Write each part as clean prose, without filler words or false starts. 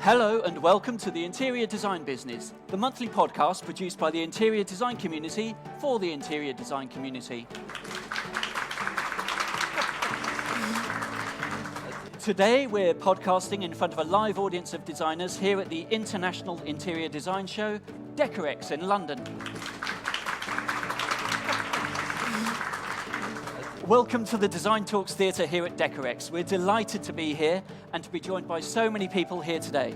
Hello and welcome to the Interior Design Business, the monthly podcast produced by the interior design community for the interior design community. Today we're podcasting in front of a live audience of designers here at the International Interior Design Show, Decorex in London. Welcome to the Design Talks Theatre here at Decorex. We're delighted to be here and to be joined by so many people here today.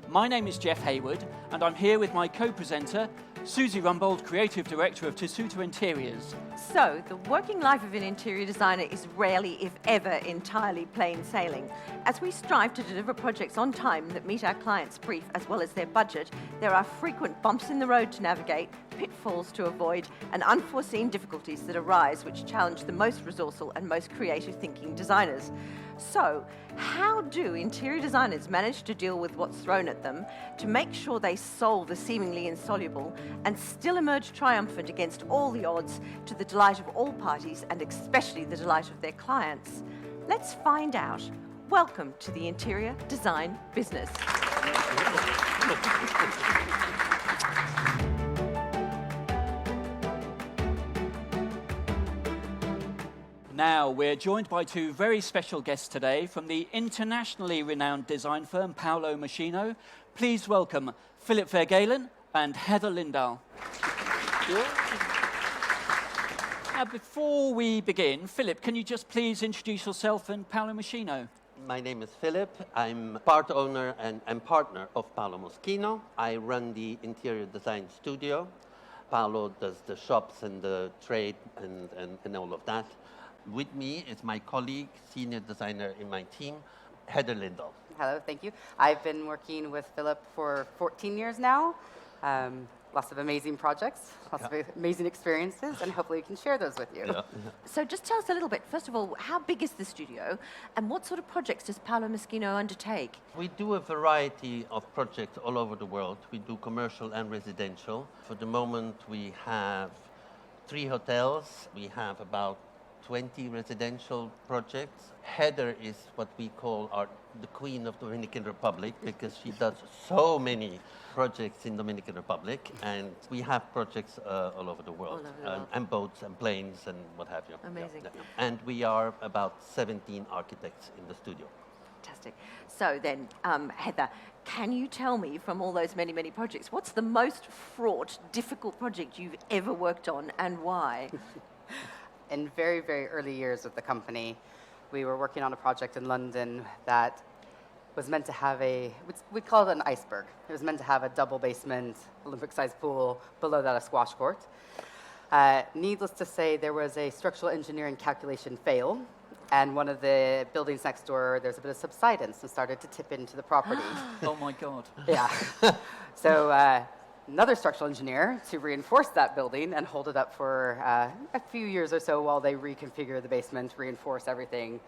My name is Jeff Hayward and I'm here with my co-presenter, Susie Rumbold, Creative Director of Tessuto Interiors. So, the working life of an interior designer is rarely, if ever, entirely plain sailing. As we strive to deliver projects on time that meet our clients' brief as well as their budget, there are frequent bumps in the road to navigate, pitfalls to avoid, and unforeseen difficulties that arise which challenge the most resourceful and most creative thinking designers. So, how do interior designers manage to deal with what's thrown at them to make sure they solve the seemingly insoluble and still emerge triumphant against all the odds to the delight of all parties and especially the delight of their clients? Let's find out. Welcome to the Interior Design Business. Now, we're joined by two very special guests today from the internationally renowned design firm Paolo Moschino. Please welcome Philip Vergeylen and Heather Lindahl. Now, before we begin, Philip, can you just please introduce yourself and Paolo Moschino? My name is Philip. I'm part owner and partner of Paolo Moschino. I run the interior design studio. Paolo does the shops and the trade and all of that. With me is my colleague, senior designer in my team, Heather Lindahl. Hello, thank you. I've been working with Philip for 14 years now. Lots of amazing projects, lots of amazing experiences, and hopefully we can share those with you. Yeah. So just tell us a little bit, first of all, how big is the studio and what sort of projects does Paolo Moschino undertake? We do a variety of projects all over the world. We do commercial and residential. For the moment, we have 3 hotels. We have about 20 residential projects. Heather is what we call the Queen of Dominican Republic because she does so many projects in Dominican Republic, and we have projects all over the world, and boats and planes and what have you. Amazing. Yeah. And we are about 17 architects in the studio. Fantastic. So then, Heather, can you tell me from all those many, many projects, what's the most fraught, difficult project you've ever worked on and why? In very, very early years of the company, we were working on a project in London that was meant to have we call it an iceberg. It was meant to have a double basement, Olympic-sized pool, below that a squash court. Needless to say, there was a structural engineering calculation fail, and one of the buildings next door, there's a bit of subsidence and started to tip into the property. Oh my God. Yeah. So another structural engineer to reinforce that building and hold it up for a few years or so while they reconfigure the basement, reinforce everything,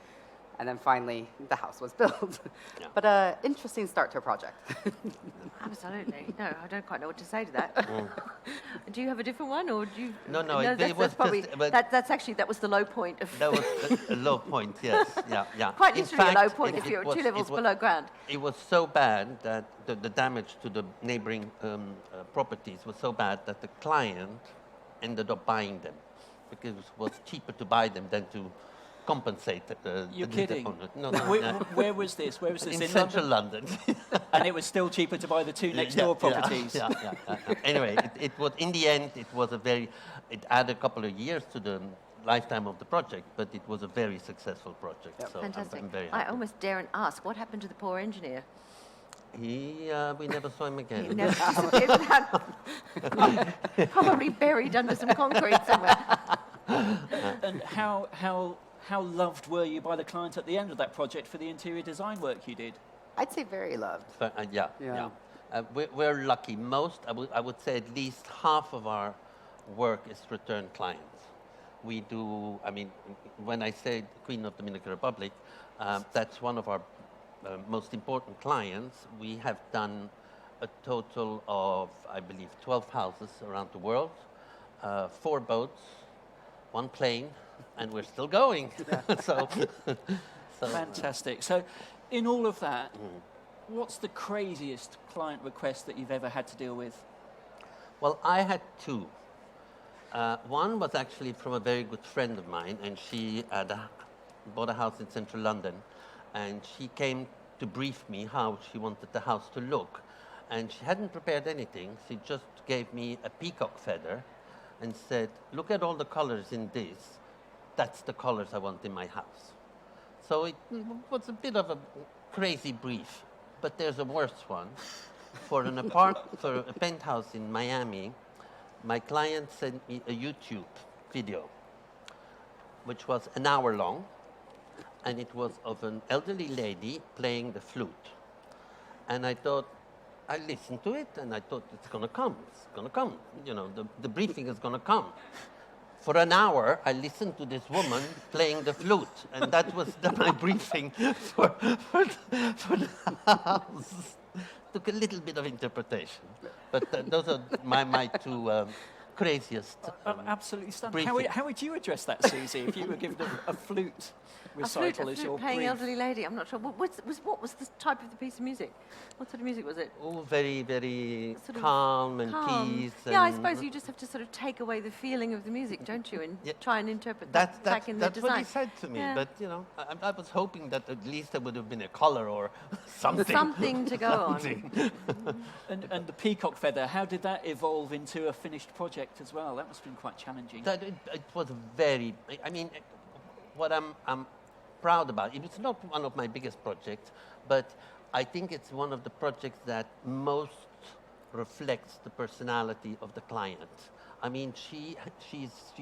and then finally the house was built. Yeah. But interesting start to a project. Absolutely. No, I don't quite know what to say to that. Do you have a different one, or do you? No, That was the low point of. That was a low point, yes. Yeah. Quite literally a low point if you're 2 levels below ground. It was so bad that the damage to the neighboring properties was so bad that the client ended up buying them because it was cheaper to buy them than to compensate the You're kidding? No. Where was this? Where was this? In central London. And it was still cheaper to buy the 2 next door properties. Yeah. Anyway, it was in the end. It added a couple of years to the lifetime of the project, but it was a very successful project. Yep. So fantastic. I'm very happy. I almost daren't ask, what happened to the poor engineer? We never saw him again. He never disappeared. Probably buried under some concrete somewhere. And how loved were you by the client at the end of that project for the interior design work you did? I'd say very loved. Yeah. We're lucky. I would say at least half of our work is return clients. We do, when I say Queen of Dominican Republic, that's one of our most important clients. We have done a total of, I believe, 12 houses around the world, 4 boats, 1 plane, and we're still going. So fantastic. So in all of that, What's the craziest client request that you've ever had to deal with? Well, I had two. One was actually from a very good friend of mine, and she bought a house in central London, and she came to brief me how she wanted the house to look. And she hadn't prepared anything. She just gave me a peacock feather and said, look at all the colors in this. That's the colors I want in my house. So it was a bit of a crazy brief, but there's a worse one. For a penthouse in Miami, my client sent me a YouTube video, which was an hour long, and it was of an elderly lady playing the flute. And I thought, I listened to it, and I thought, it's going to come. You know, the briefing is going to come. For an hour, I listened to this woman playing the flute, and that was my briefing for the house. Took a little bit of interpretation, but those are my two craziest. Absolutely stunning. How would you address that, Susie, if you were given a flute recital as your playing brief? elderly lady. I'm not sure. What was the type of the piece of music? What sort of music was it? Oh, very, very calm and peace. Yeah, I suppose you just have to sort of take away the feeling of the music, don't you, and try and interpret that back in the design. That's what he said to me. Yeah. But you know, I was hoping that at least there would have been a color or something. Something to go on. And the peacock feather, how did that evolve into a finished project as well? That must have been quite challenging. It was very. I mean, what I'm proud about. It was not one of my biggest projects, but I think it's one of the projects that most reflects the personality of the client. I mean, she's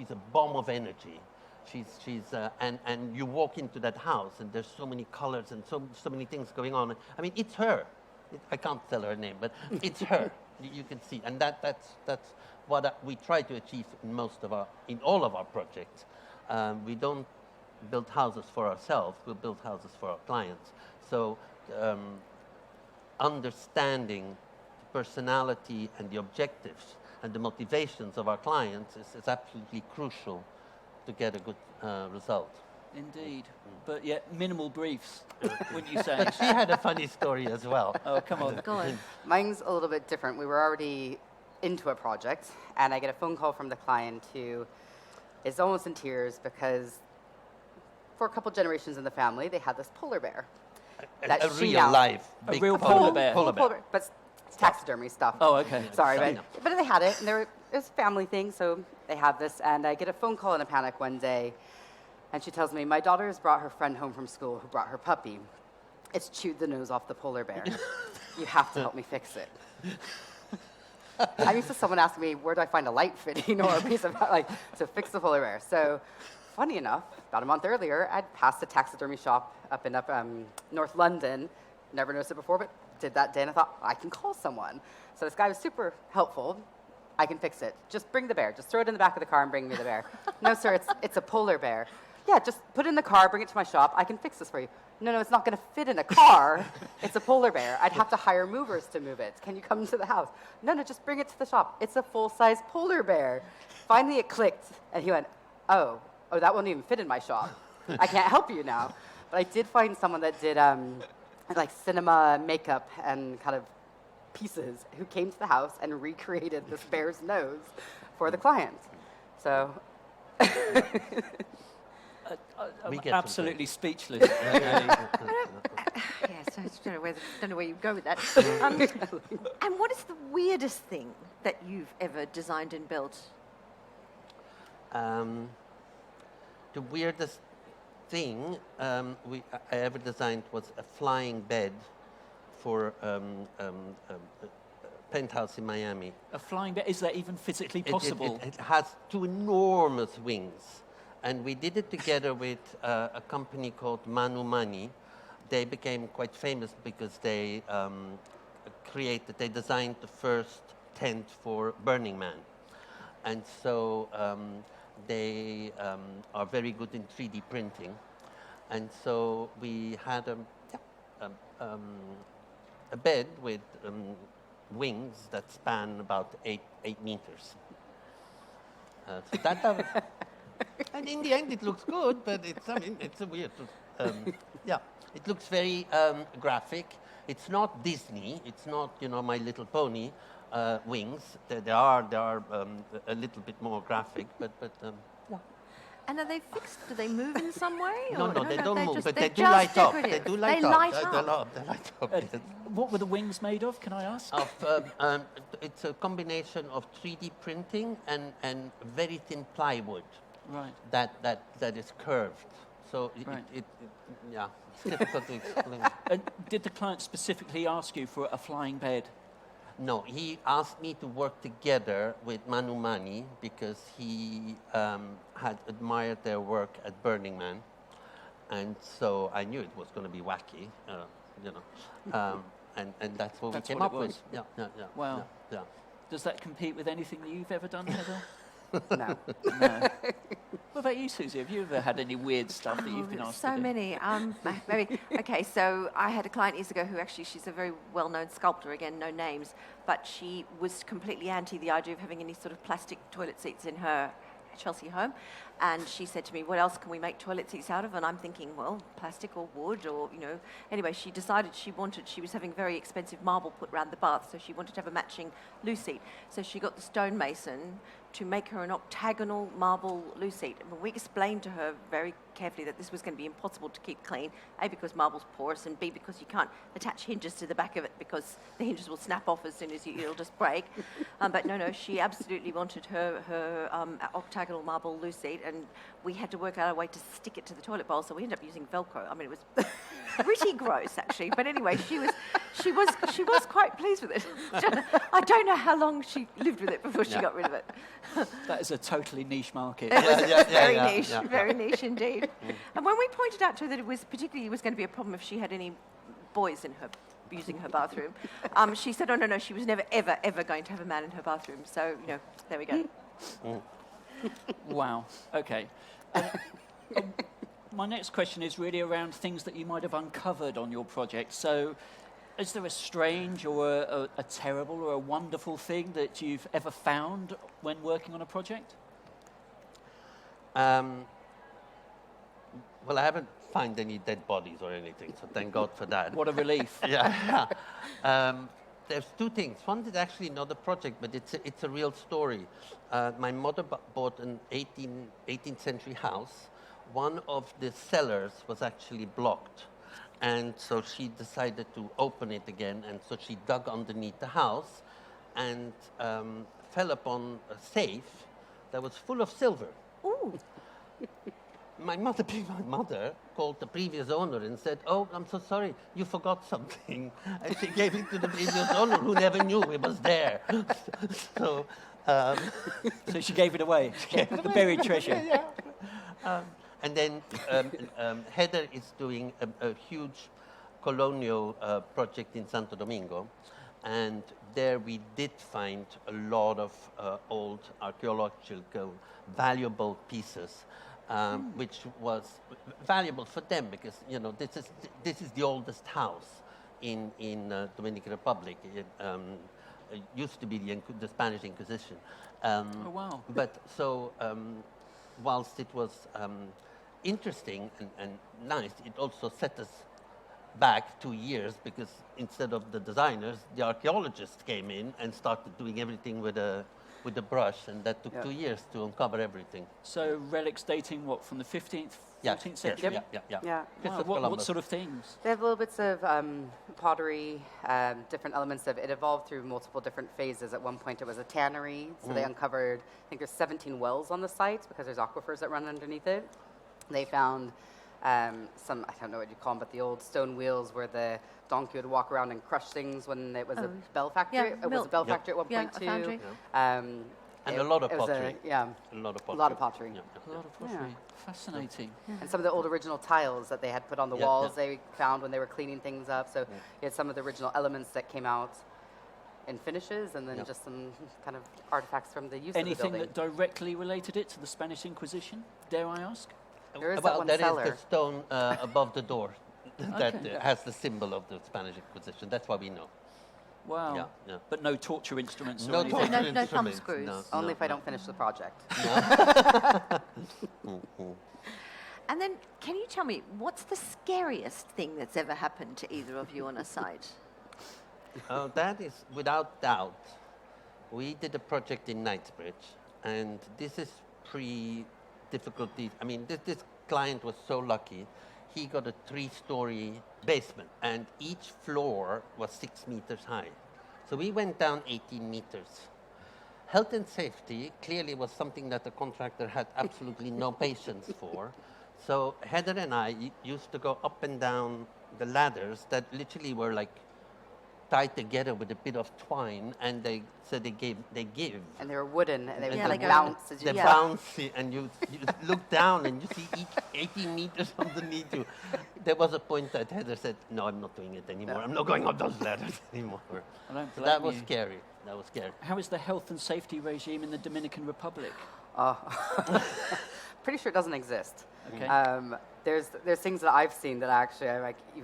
a bomb of energy. And you walk into that house and there's so many colors and so many things going on. I mean, it's her. I can't tell her name, but it's her. You can see, and that's what we try to achieve in all of our projects. We don't build houses for ourselves. We build houses for our clients. So understanding the personality and the objectives and the motivations of our clients is absolutely crucial to get a good result. Indeed. But yet minimal briefs, wouldn't you say? She had a funny story as well. Oh, come on. Go on. Mine's a little bit different. We were already into a project, and I get a phone call from the client who is almost in tears because for a couple generations in the family, they had this polar bear. A real life. A real polar bear. Polar bear. But it's taxidermy stuff. Oh, okay. Sorry, but they had it, and it was a family thing, so they have this. And I get a phone call in a panic one day, and she tells me, my daughter has brought her friend home from school who brought her puppy. It's chewed the nose off the polar bear. You have to help me fix it. I'm used to someone asking me, where do I find a light fitting or a piece of, to fix the polar bear. So funny enough, about a month earlier, I'd passed a taxidermy shop up in North London. Never noticed it before, but did that day, and I thought, I can call someone. So this guy was super helpful. I can fix it. Just bring the bear. Just throw it in the back of the car and bring me the bear. No, sir, it's a polar bear. Yeah, just put it in the car, bring it to my shop. I can fix this for you. No, it's not going to fit in a car. It's a polar bear. I'd have to hire movers to move it. Can you come to the house? No, just bring it to the shop. It's a full-size polar bear. Finally, it clicked, and he went, oh, that won't even fit in my shop. I can't help you now. But I did find someone that did cinema makeup and kind of pieces who came to the house and recreated this bear's nose for the client. So I'm absolutely speechless. Yes, I don't know where you go with that. And what is the weirdest thing that you've ever designed and built? The weirdest thing I ever designed was a flying bed for a penthouse in Miami. A flying bed? Is that even physically possible? It has two enormous wings. And we did it together with a company called Manu Mani. They became quite famous because they designed the first tent for Burning Man. And so they are very good in 3D printing. And so we had a bed with wings that span about 8 meters. So that and in the end, it looks good, but it's a weird. It looks very graphic. It's not Disney. It's not, My Little Pony wings. They are a little bit more graphic, but yeah. And are they fixed? Do they move in some way? No, or- they don't move, just- but they're they do just light up. They decorative. do light They up. light They up. light up. Yes. What were the wings made of, can I ask? It's a combination of 3D printing and very thin plywood Right. that is curved. So Right. yeah, it's difficult to explain. And did the client specifically ask you for a flying bed? No, he asked me to work together with Manu Mani because he had admired their work at Burning Man, and so I knew it was going to be wacky, and that's what That's we came what up it with. was. Yeah. Wow. Yeah. Does that compete with anything that you've ever done, Heather? No. No. What about you, Susie? Have you ever had any weird stuff that you've been asked to So do? many. Maybe. Okay, so I had a client years ago who actually, she's a very well-known sculptor, again, no names, but she was completely anti the idea of having any sort of plastic toilet seats in her Chelsea home. And she said to me, what else can we make toilet seats out of? And I'm thinking, well, plastic or wood or, Anyway, she decided she was having very expensive marble put around the bath, so she wanted to have a matching loo seat. So she got the stonemason to make her an octagonal marble loo seat. And we explained to her very carefully that this was going to be impossible to keep clean, A, because marble's porous, and B, because you can't attach hinges to the back of it because the hinges will snap off as soon as it'll just break. But no, she absolutely wanted her octagonal marble loo seat, and we had to work out a way to stick it to the toilet bowl, so we ended up using Velcro. I mean, it was pretty gross, actually. But anyway, she was quite pleased with it. I don't know how long she lived with it before she got rid of it. That is a totally niche market. Very niche indeed. And when we pointed out to her that it was going to be a problem if she had any boys using her bathroom, she said, oh, no, she was never, ever going to have a man in her bathroom. So, there we go. Wow. Okay. My next question is really around things that you might have uncovered on your project. So, is there a strange or a terrible or a wonderful thing that you've ever found when working on a project? Well, I haven't found any dead bodies or anything, so thank God for that. What a relief. Yeah. There's two things. One is actually not a project, but it's a real story. My mother bought an 18th century house. One of the cellars was actually blocked, and so she decided to open it again, and so she dug underneath the house and fell upon a safe that was full of silver. Ooh. My mother, being my mother, called the previous owner and said, oh, I'm so sorry, you forgot something. And she gave it to the previous owner, who never knew it was there. So she gave it away. The buried treasure. And then Heather is doing a huge colonial project in Santo Domingo. And there we did find a lot of old archaeological valuable pieces. Which was valuable for them because this is the oldest house in Dominican Republic. It used to be the Spanish Inquisition. Oh wow! But so whilst it was interesting and nice, it also set us back 2 years because instead of the designers, the archaeologists came in and started doing everything with a brush, and that took 2 years to uncover everything. So relics dating what, from the 15th, 14th century? Yeah. Wow, what sort of things? They have little bits of pottery, different elements of it. Evolved through multiple different phases. At one point, it was a tannery, so they uncovered, I think there's 17 wells on the site because there's aquifers that run underneath it. They found some, I don't know what you call them, but the old stone wheels where the donkey would walk around and crush things when it was a bell factory. Yeah, it was a bell factory at one point a too. foundry. And a lot of pottery. A lot of pottery. A lot of pottery. A lot of pottery. Fascinating. And some of the old original tiles that they had put on the walls they found when they were cleaning things up. So you had some of the original elements that came out in finishes, and then just some kind of artifacts from the use Anything of the building. that directly related it to the Spanish Inquisition, dare I ask? There is Well, that one that cellar. is the stone above the door that Okay. has the symbol of the Spanish Inquisition. That's what we know. Wow. Yeah. But no torture instruments or No anything? torture No thumb instruments. screws. Only if I don't finish the project. And And then, can you tell me, what's the scariest thing that's ever happened to either of you on a site? That is without doubt. We did a project in Knightsbridge, and this is pre-difficulties. I mean, this client was so lucky. He got a 3-story basement, and each floor was 6 meters high. So we went down 18 meters. Health and safety clearly was something that the contractor had absolutely no patience for. So Heather and I used to go up and down the ladders that literally were like tied together with a bit of twine, and they give. And they were wooden, and they would Yeah, like like bounce. They bounce, and you look down and you see each 18 meters underneath you. There was a point that Heather said, "No, I'm not doing it anymore. No. I'm not going up those ladders anymore." I don't So blame that was you. scary. That was scary. How is the health and safety regime in the Dominican Republic? Pretty sure it doesn't exist. Okay. There's things that I've seen that actually I'm like, you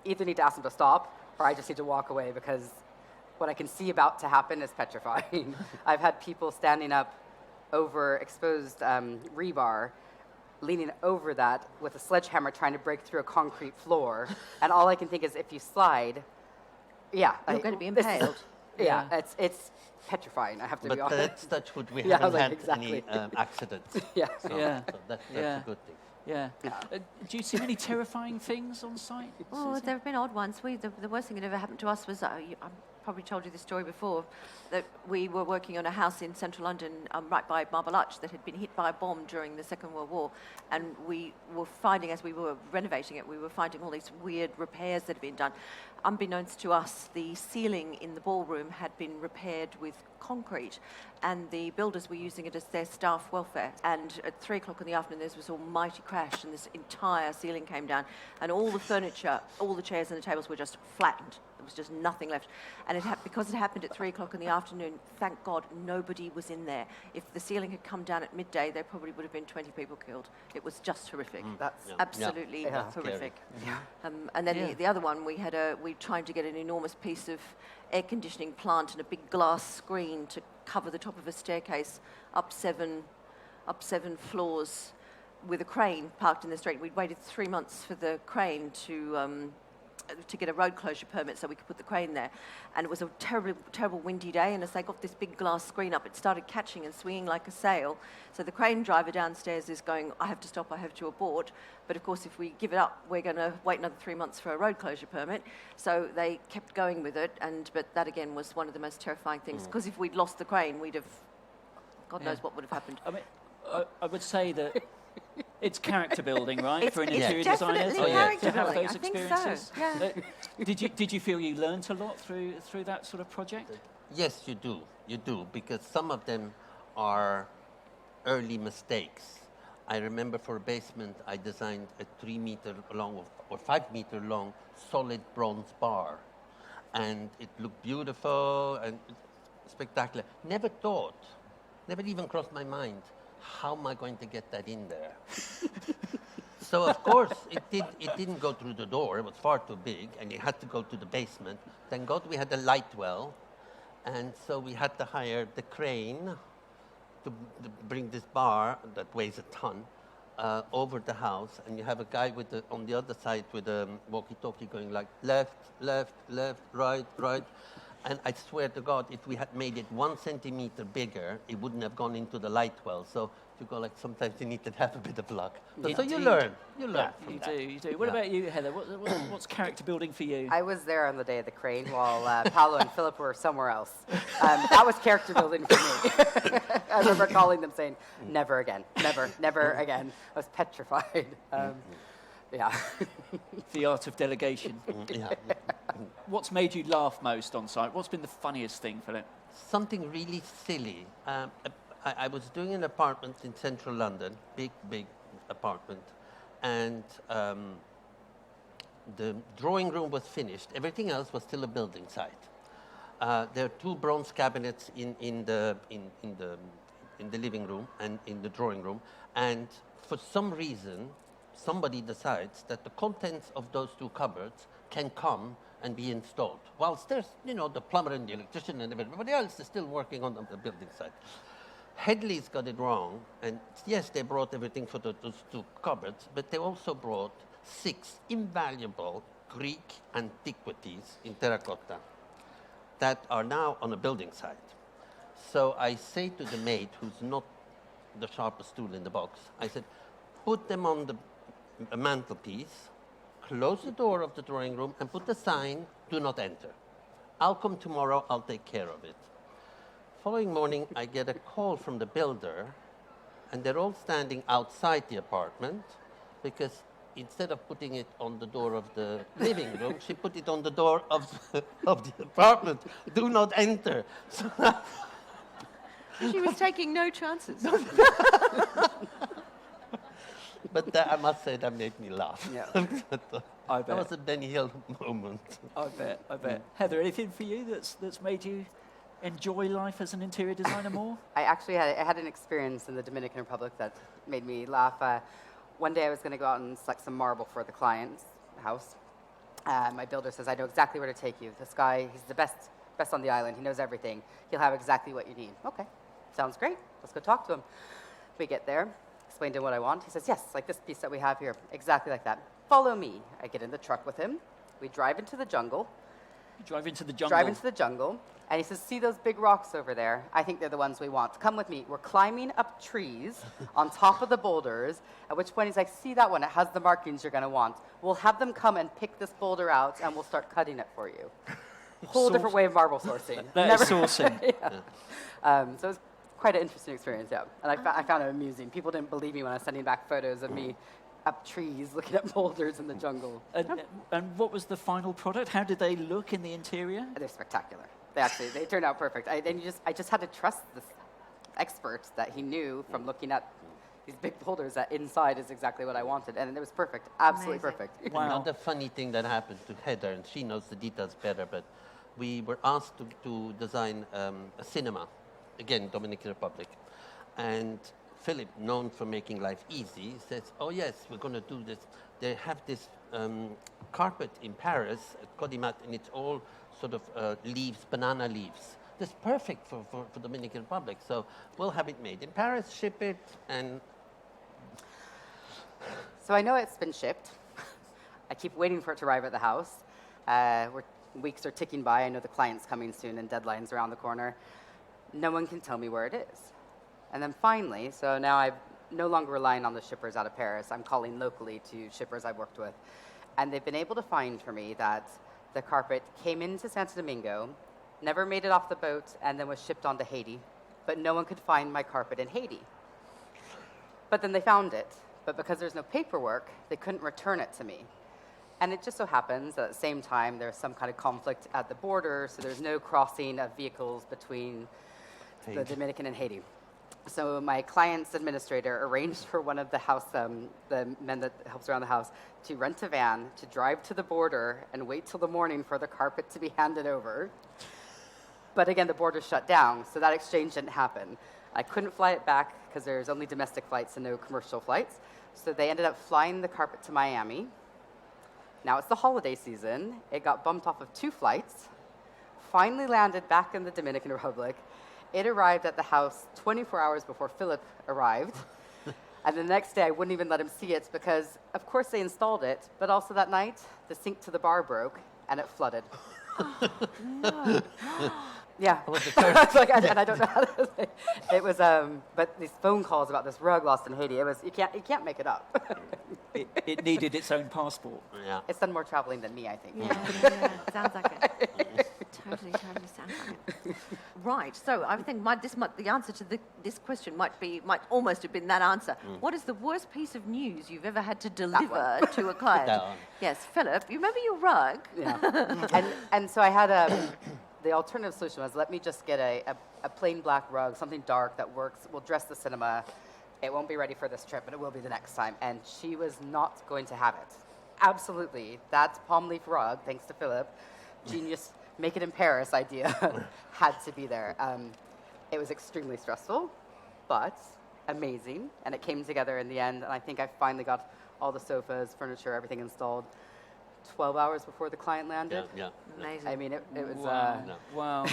either need to ask them to stop, or I just need to walk away, because what I can see about to happen is petrifying. I've had people standing up over exposed rebar, leaning over that with a sledgehammer trying to break through a concrete floor, and all I can think is if you slide, You're going to be impaled. Yeah, it's petrifying, I have to be But honest. that's touch wood. We Yeah, haven't like, had exactly. any accidents. Yeah. So, Yeah. so that's Yeah. a good thing. Yeah. Do you see many terrifying things on site? Oh, Susie? there have been odd ones. The worst thing that ever happened to us was, I probably told you this story before, that we were working on a house in central London, right by Marble Arch, that had been hit by a bomb during the Second World War. And we were finding, as we were renovating it, we were finding all these weird repairs that had been done. Unbeknownst to us, the ceiling in the ballroom had been repaired with concrete, and the builders were using it as their staff welfare. And at 3 o'clock in the afternoon, there was this almighty crash, and this entire ceiling came down, and all the furniture, all the chairs and the tables were just flattened. There was just nothing left. And because it happened at 3 o'clock in the afternoon, thank God nobody was in there. If the ceiling had come down at midday, there probably would have been 20 people killed. It was just horrific. That's Absolutely Yeah. horrific. Yeah. And then Yeah. the other one, we tried to get an enormous piece of air conditioning plant and a big glass screen to cover the top of a staircase up seven floors with a crane parked in the street. We'd waited 3 months for the crane to get a road closure permit so we could put the crane there. And it was a terrible windy day, and as they got this big glass screen up, it started catching and swinging like a sail. So the crane driver downstairs is going, I have to stop, I have to abort. But of course, if we give it up, we're going to wait another 3 months for a road closure permit. So they kept going with it, but that again was one of the most terrifying things, because if we'd lost the crane, we'd have, God knows what would have happened. I mean, I would say that it's character building, right, for an It's interior designer definitely to have character building. those I think so, experiences. yeah. Did you feel you learnt a lot through that sort of project? Yes, you do. You do, because some of them are early mistakes. I remember for a basement, I designed a 3 meter long or 5 meter long solid bronze bar. And it looked beautiful and spectacular. Never even crossed my mind, how am I going to get that in there? So of course, it didn't go through the door. It was far too big, and it had to go to the basement. Thank God we had a light well, and so we had to hire the crane to bring this bar that weighs a ton over the house, and you have a guy on the other side with a walkie-talkie going like left, left, left, right, right. And I swear to God, if we had made it 1 centimeter bigger, it wouldn't have gone into the light well. So you go like, sometimes you need to have a bit of luck. So you learn. You learn. You do. What about you, Heather? What's character building for you? I was there on the day of the crane while Paolo and Philip were somewhere else. That was character building for me. I remember calling them saying, never again, never again. I was petrified. Yeah. The art of delegation. Yeah. What's made you laugh most on site? What's been the funniest thing, Philip? Something really silly. I was doing an apartment in central London, big apartment, and the drawing room was finished. Everything else was still a building site. There are 2 bronze cabinets in the living room and in the drawing room, and for some reason, somebody decides that the contents of those 2 cupboards can come and be installed. Whilst there's, the plumber and the electrician and everybody else is still working on the building site. Headley's got it wrong, and yes, they brought everything for those 2 cupboards, but they also brought 6 invaluable Greek antiquities in terracotta that are now on a building site. So I say to the maid, who's not the sharpest tool in the box, I said, put them on the mantelpiece, close the door of the drawing room, and put the sign, do not enter. I'll come tomorrow, I'll take care of it. Following morning, I get a call from the builder, and they're all standing outside the apartment because instead of putting it on the door of the living room, she put it on the door of the apartment. Do not enter. So She was taking no chances. but I must say that made me laugh. Yeah. I That bet. was a Benny Hill moment. I bet. Heather, anything for you that's made you enjoy life as an interior designer more? I actually had an experience in the Dominican Republic that made me laugh. One day I was going to go out and select some marble for the client's house. My builder says, I know exactly where to take you. This guy, he's the best on the island. He knows everything. He'll have exactly what you need. Okay, sounds great. Let's go talk to him. We get there, explain to him what I want. He says, yes, like this piece that we have here, exactly like that. Follow me. I get in the truck with him. We drive into the jungle. Drive into the jungle. Drive into the jungle. And he says, see those big rocks over there? I think they're the ones we want. Come with me. We're climbing up trees on top of the boulders, at which point he's like, see that one? It has the markings you're going to want. We'll have them come and pick this boulder out, and we'll start cutting it for you. Whole different way of marble sourcing. That is sourcing. Yeah. So it was quite an interesting experience, yeah. And I found it amusing. People didn't believe me when I was sending back photos of me up trees looking at boulders in the jungle. And what was the final product? How did they look in the interior? They're spectacular. They turned out perfect. I just had to trust this expert that he knew from looking at these big boulders that inside is exactly what I wanted, and it was perfect, absolutely Amazing. perfect. Wow. Another funny thing that happened to Heather, and she knows the details better, but we were asked to design a cinema, again, Dominican Republic, and Philip, known for making life easy, says, oh yes, we're going to do this. They have this carpet in Paris, Codimat, and it's all sort of leaves, banana leaves. That's perfect for Dominican Republic. So we'll have it made in Paris, ship it, and... So I know it's been shipped. I keep waiting for it to arrive at the house. Weeks are ticking by. I know the client's coming soon and deadline's around the corner. No one can tell me where it is. And then finally, so now I'm no longer relying on the shippers out of Paris. I'm calling locally to shippers I've worked with. And they've been able to find for me that the carpet came into Santo Domingo, never made it off the boat, and then was shipped on to Haiti. But no one could find my carpet in Haiti. But then they found it. But because there's no paperwork, they couldn't return it to me. And it just so happens that at the same time, there's some kind of conflict at the border, so there's no crossing of vehicles between the Dominican and Haiti. So my client's administrator arranged for one of the house, the men that helps around the house, to rent a van, to drive to the border, and wait till the morning for the carpet to be handed over. But again, the border shut down, so that exchange didn't happen. I couldn't fly it back because there's only domestic flights and no commercial flights. So they ended up flying the carpet to Miami. Now it's the holiday season. It got bumped off of 2 flights, finally landed back in the Dominican Republic. It arrived at the house 24 hours before Philip arrived. And the next day, I wouldn't even let him see it because, of course, they installed it, but also that night, the sink to the bar broke and it flooded. No. Yeah. Like, and I don't know how to say. It was, but these phone calls about this rug lost in Haiti, it was, you can't make it up. It needed its own passport. Yeah. It's done more traveling than me, I think. Yeah, sounds like it. Totally sounds like it. Right, so I think the answer to this question might almost have been that answer. What is the worst piece of news you've ever had to deliver to a client? That one. Yes, Philip, you remember your rug? Yeah. and so I had the alternative solution was let me just get a plain black rug, something dark that works. We'll dress the cinema. It won't be ready for this trip, but it will be the next time. And she was not going to have it. Absolutely. That palm leaf rug, thanks to Philip, genius, make it in Paris idea, had to be there. It was extremely stressful, but amazing. And it came together in the end. And I think I finally got all the sofas, furniture, everything installed 12 hours before the client landed. Yeah. Amazing. I mean, it was... Wow.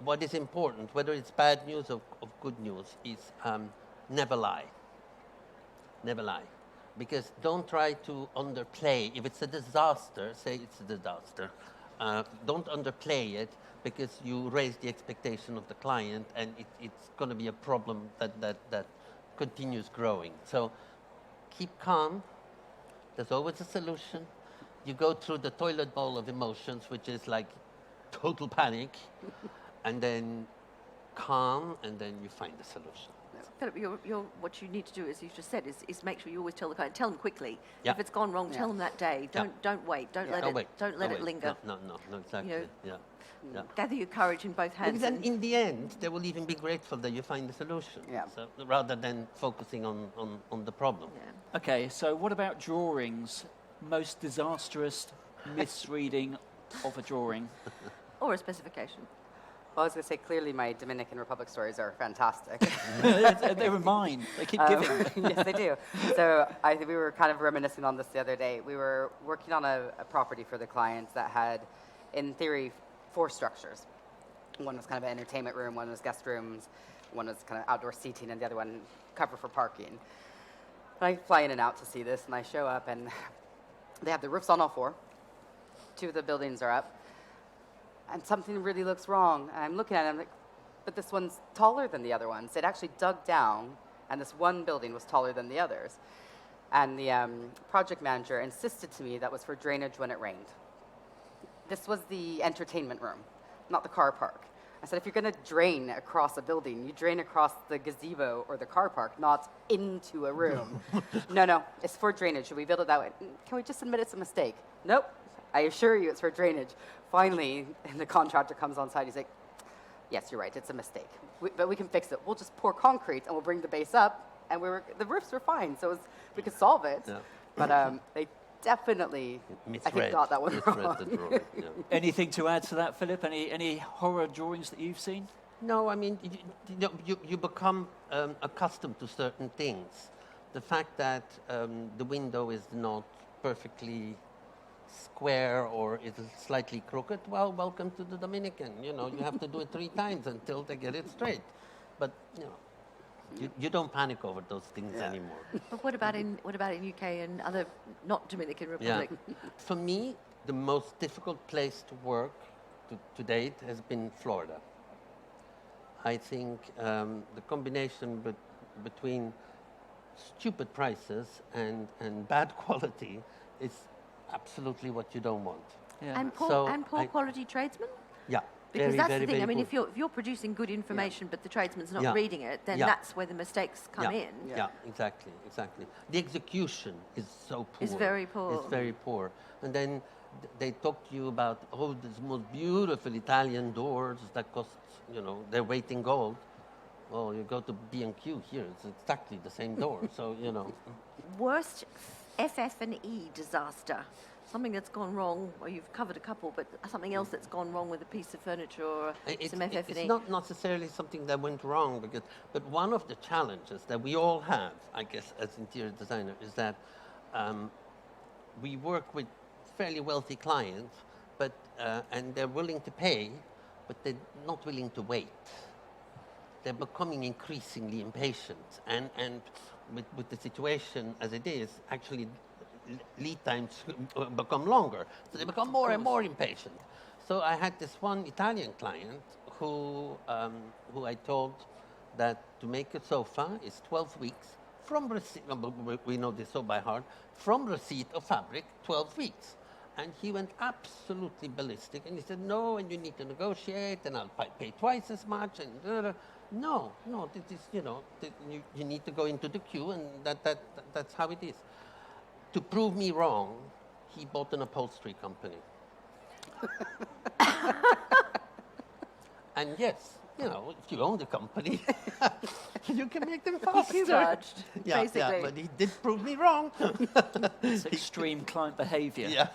what is important, whether it's bad news or good news, is never lie. Never lie. Because don't try to underplay. If it's a disaster, say it's a disaster. Don't underplay it, because you raise the expectation of the client, and it's going to be a problem that continues growing. So keep calm. There's always a solution. You go through the toilet bowl of emotions, which is like total panic, and then calm, and then you find the solution. Philip, what you need to do, as you just said, is make sure you always tell the client, tell them quickly. Yeah. If it's gone wrong, tell them that day. Don't wait. Don't let it linger. No, exactly. Gather your courage in both hands. Because then in the end, they will even be grateful that you find the solution. Yeah. So rather than focusing on the problem. Yeah. Okay, so what about drawings? Most disastrous misreading of a drawing? Or a specification. Well, I was going to say, clearly my Dominican Republic stories are fantastic. They were mine. They keep giving. Yes, they do. So we were kind of reminiscing on this the other day. We were working on a property for the clients that had, in theory, 4 structures. One was kind of an entertainment room, one was guest rooms, one was kind of outdoor seating, and the other one cover for parking. And I fly in and out to see this, and I show up, and they have the roofs on all 4. 2 of the buildings are up. And something really looks wrong. And I'm looking at it, I'm like, but this one's taller than the other ones. It actually dug down, and this one building was taller than the others. And the project manager insisted to me that was for drainage when it rained. This was the entertainment room, not the car park. I said, if you're going to drain across a building, you drain across the gazebo or the car park, not into a room. No, it's for drainage. We build it that way. Can we just admit it's a mistake? Nope. I assure you it's for drainage. Finally, the contractor comes on site. He's like, yes, you're right. It's a mistake. But we can fix it. We'll just pour concrete and we'll bring the base up. And the roofs were fine. So we could solve it. Yeah. But they definitely, I think, got that one wrong. The drawing, yeah. Anything to add to that, Philip? Any horror drawings that you've seen? No, I mean, you become accustomed to certain things. The fact that the window is not perfectly square or is slightly crooked, well, welcome to the Dominican. You have to do it 3 times until they get it straight. But, you don't panic over those things anymore. But what about in UK and other not Dominican Republic? Yeah. For me, the most difficult place to work to date has been Florida. I think the combination between stupid prices and bad quality is absolutely what you don't want. Yeah. And poor quality tradesmen? Yeah. Because that's the thing. Very I mean, good. if you're producing good information, but the tradesman's not reading it, then that's where the mistakes come in. Yeah, exactly. The execution is so poor. It's very poor. It's very poor. And then they talk to you about, these most beautiful Italian doors that cost, their weight in gold. Well, you go to B&Q here, it's exactly the same door. So, Worst FF&E disaster. Something that's gone wrong, or you've covered a couple, but something else that's gone wrong with a piece of furniture or some FF&E. It's not necessarily something that went wrong, but one of the challenges that we all have, I guess, as interior designer, is that we work with fairly wealthy clients, but and they're willing to pay, but they're not willing to wait. They're becoming increasingly impatient, and with the situation as it is, actually lead times become longer. So they become more and more impatient. So I had this one Italian client who I told that to make a sofa is 12 weeks from receipt, we know this so by heart, from receipt of fabric, 12 weeks. And he went absolutely ballistic, and he said, no, and you need to negotiate, and I'll pay twice as much, and no, this is, you need to go into the queue, and that's how it is. To prove me wrong, he bought an upholstery company. And yes, if you own the company, you can make them faster. He judged, basically. Yeah, but he did prove me wrong. It's extreme client behaviour. Yeah.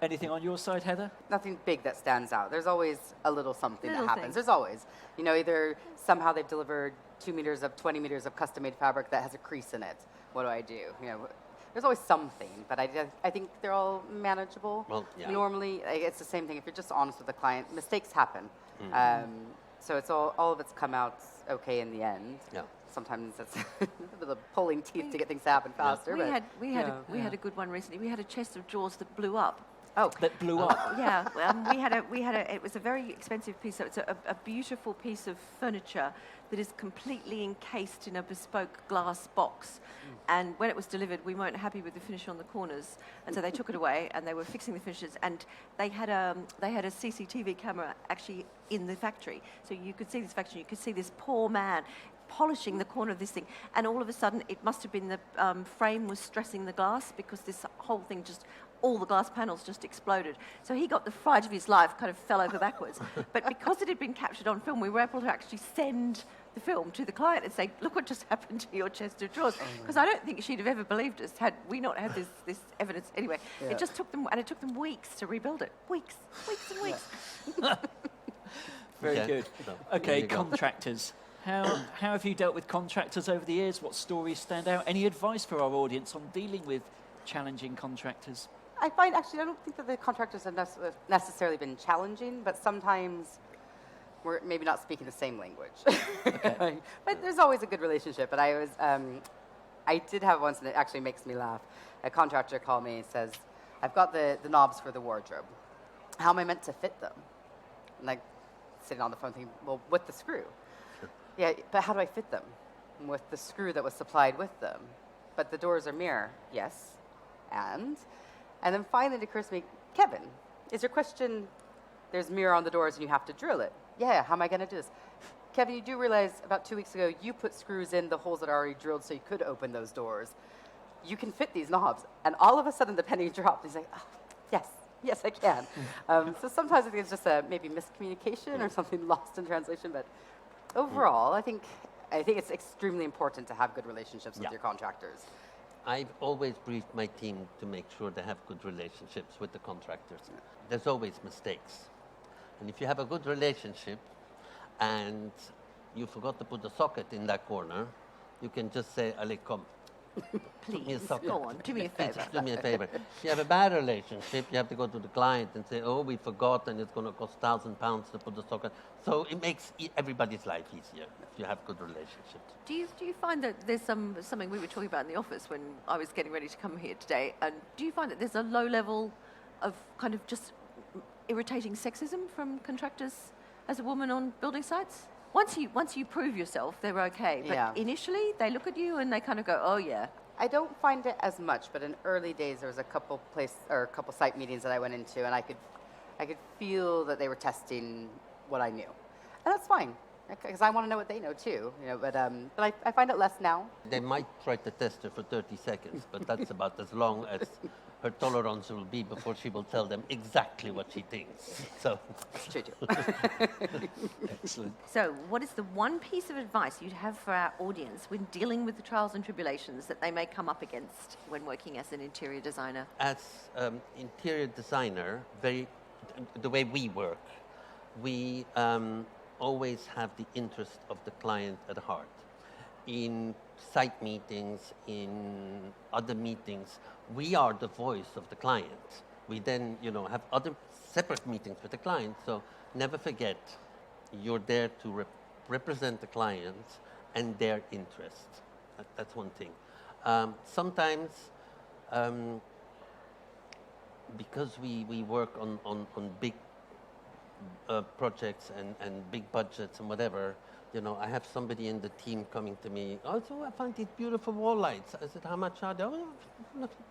Anything on your side, Heather? Nothing big that stands out. There's always a little something Little that happens. thing. There's always, either somehow they've delivered 2 meters of 20 meters of custom-made fabric that has a crease in it. What do I do? there's always something, but I think they're all manageable. Well, yeah. Normally, it's the same thing. If you're just honest with the client, mistakes happen. So it's all of it's come out okay in the end. Yeah. Sometimes it's the pulling teeth to get things to happen faster. We had a good one recently. We had a chest of drawers that blew up. Oh, That blew up. Yeah, it was a very expensive piece. So it's a beautiful piece of furniture that is completely encased in a bespoke glass box. And when it was delivered, we weren't happy with the finish on the corners, and so they took it away and they were fixing the finishes. And they had a CCTV camera actually in the factory, so you could see this factory. You could see this poor man polishing the corner of this thing, and all of a sudden, it must have been the frame was stressing the glass, because this whole thing all the glass panels just exploded. So he got the fright of his life, kind of fell over backwards. But because it had been captured on film, we were able to actually send the film to the client and say, look what just happened to your chest of drawers. Because I don't think she'd have ever believed us had we not had this evidence. Anyway, it just took them, and it took them weeks to rebuild it. Weeks and weeks. Very Okay. good. So, Okay, there you go. contractors. How have you dealt with contractors over the years? What stories stand out? Any advice for our audience on dealing with challenging contractors? I find actually I don't think that the contractors have necessarily been challenging, but sometimes we're maybe not speaking the same language. Okay. But there's always a good relationship. But I did have once, and it actually makes me laugh. A contractor called me and says, "I've got the knobs for the wardrobe. How am I meant to fit them?" And like sitting on the phone thinking, "Well, with the screw." Yeah, but how do I fit them? With the screw that was supplied with them. But the doors are mirror. Yes. And then finally it occurs to me, Kevin, is your question, there's mirror on the doors and you have to drill it? Yeah, how am I going to do this? Kevin, you do realize about 2 weeks ago you put screws in the holes that are already drilled so you could open those doors. You can fit these knobs. And all of a sudden the penny dropped. He's like, oh, yes, I can. So sometimes I think it's just maybe miscommunication or something lost in translation. But overall, I think it's extremely important to have good relationships with your contractors. I've always briefed my team to make sure they have good relationships with the contractors. There's always mistakes. And if you have a good relationship and you forgot to put a socket in that corner, you can just say, "Ale, come. Put me a Please, socket. go on, do me a Please, favor." do me a favor." If you have a bad relationship, you have to go to the client and say, "Oh, we forgot, and it's going to cost £1,000 to put the socket." So it makes everybody's life easier if you have good relationships. Do you find that there's something we were talking about in the office when I was getting ready to come here today? And do you find that there's a low level of kind of just irritating sexism from contractors as a woman on building sites? Once you prove yourself, they're okay. But initially, they look at you and they kind of go, "Oh yeah." I don't find it as much, but in early days there was a couple site meetings that I went into, and I could feel that they were testing what I knew, and that's fine because I want to know what they know too. But I find it less now. They might try to test her for 30 seconds, but that's about as long as her tolerance will be before she will tell them exactly what she thinks. So, It's true too. Excellent. So, what is the one piece of advice you'd have for our audience when dealing with the trials and tribulations that they may come up against when working as an interior designer? as interior designer, the way we work, we always have the interest of the client at heart. In site meetings, in other meetings, we are the voice of the client. We then, have other separate meetings with the client. So never forget, you're there to represent the client and their interests. That's one thing. Sometimes, because we work on big projects and big budgets and whatever, I have somebody in the team coming to me, "Oh, so I found these beautiful wall lights." I said, "How much are they?" "Oh,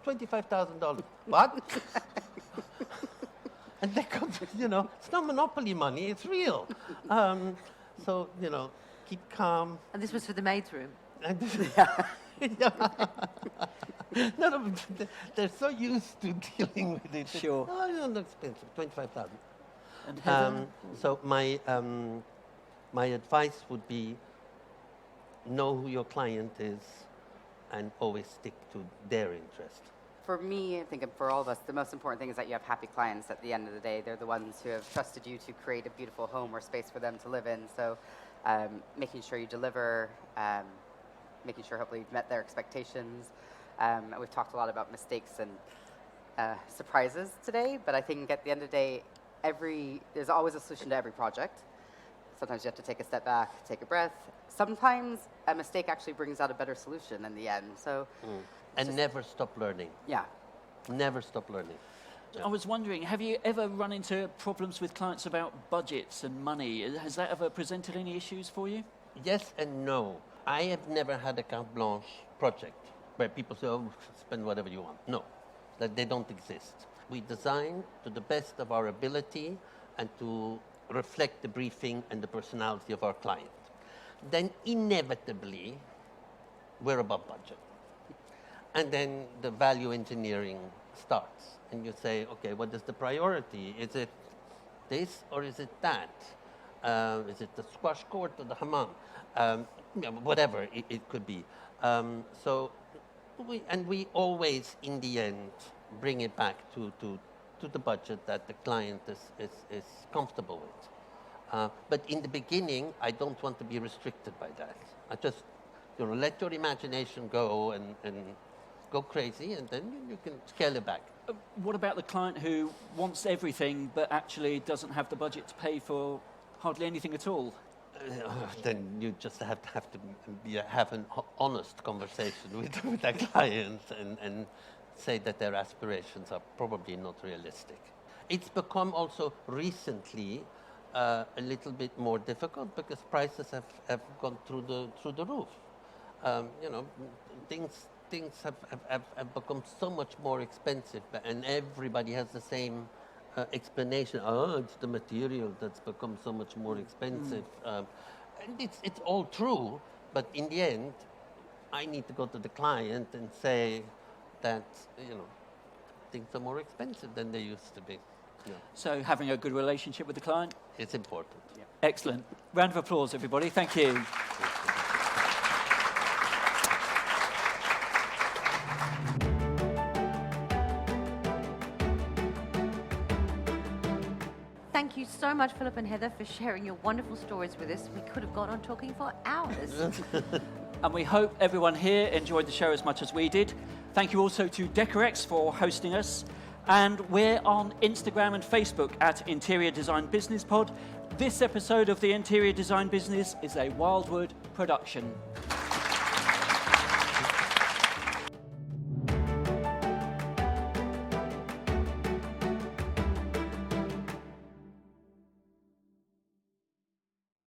$25,000. What? And they come, it's not monopoly money, it's real. So, keep calm. And this was for the maid's room. And no, they're so used to dealing with it. Sure. "Oh, no, expensive, 25,000. And Heather? So my advice would be, know who your client is and always stick to their interest. For me, I think for all of us, the most important thing is that you have happy clients at the end of the day. They're the ones who have trusted you to create a beautiful home or space for them to live in. So making sure you deliver, making sure hopefully you've met their expectations. We've talked a lot about mistakes and surprises today, but I think at the end of the day, there's always a solution to every project. Sometimes you have to take a step back, take a breath. Sometimes a mistake actually brings out a better solution in the end. So, And never stop learning. yeah. Never stop learning. I was wondering, have you ever run into problems with clients about budgets and money? Has that ever presented any issues for you? Yes and no. I have never had a carte blanche project where people say, oh, spend whatever you want. No, that they don't exist. We design to the best of our ability and to reflect the briefing and the personality of our client. Then inevitably, we're above budget. And then the value engineering starts. And you say, okay, what is the priority? Is it this or is it that? Is it the squash court or the hammam? Whatever it could be. We always, in the end, bring it back to the budget that the client is comfortable with. But in the beginning, I don't want to be restricted by that. I just, let your imagination go and go crazy, and then you can scale it back. What about the client who wants everything but actually doesn't have the budget to pay for hardly anything at all? Then you just have to have an honest conversation with that client and say that their aspirations are probably not realistic. It's become also recently a little bit more difficult because prices have gone through the roof. Things have become so much more expensive, and everybody has the same explanation. Oh, it's the material that's become so much more expensive. And it's all true, but in the end, I need to go to the client and say that things are more expensive than they used to be. Yeah. So having a good relationship with the client? It's important. Yeah. Excellent. Round of applause, everybody. Thank you. Thank you so much, Philip and Heather, for sharing your wonderful stories with us. We could have gone on talking for hours. And we hope everyone here enjoyed the show as much as we did. Thank you also to Decorex for hosting us. And we're on Instagram and Facebook at Interior Design Business Pod. This episode of the Interior Design Business is a Wildwood production.